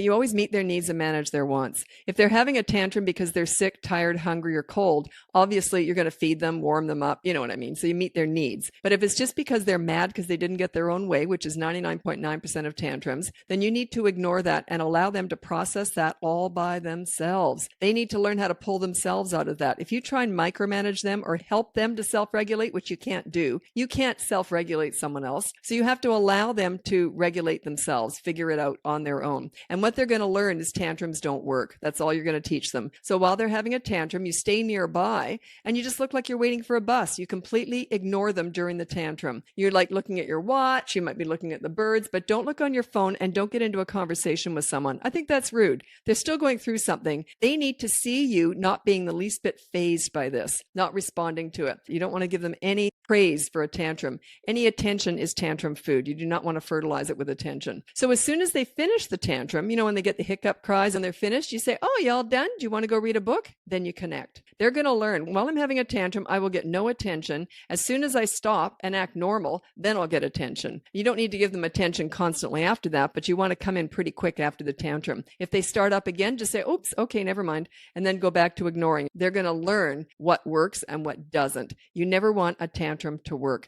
You always meet their needs and manage their wants. If they're having a tantrum because they're sick, tired, hungry, or cold, obviously you're going to feed them, warm them up. You know what I mean? So you meet their needs. But if it's just because they're mad because they didn't get their own way, which is 99.9% of tantrums, then you need to ignore that and allow them to process that all by themselves. They need to learn how to pull themselves out of that. If you try and micromanage them or help them to self-regulate, which you can't do, you can't self-regulate someone else. So you have to allow them to regulate themselves, figure it out on their own. And what they're going to learn is tantrums don't work. That's all you're going to teach them. So while they're having a tantrum, you stay nearby and you just look like you're waiting for a bus. You completely ignore them during the tantrum. You're like looking at your watch. You might be looking at the birds, but don't look on your phone and don't get into a conversation with someone. I think that's rude. They're still going through something. They need to see you not being the least bit fazed by this, not responding to it. You don't want to give them any praise for a tantrum. Any attention is tantrum food. You do not want to fertilize it with attention. So as soon as they finish the tantrum, when they get the hiccup cries and they're finished, you say, "Oh, y'all done? Do you want to go read a book?" Then you connect. They're going to learn, while I'm having a tantrum, I will get no attention. As soon as I stop and act normal, then I'll get attention. You don't need to give them attention constantly after that, but you want to come in pretty quick after the tantrum. If they start up again, just say, "Oops, okay, never mind," and then go back to ignoring. They're going to learn what works and what doesn't. You never want a tantrum to work.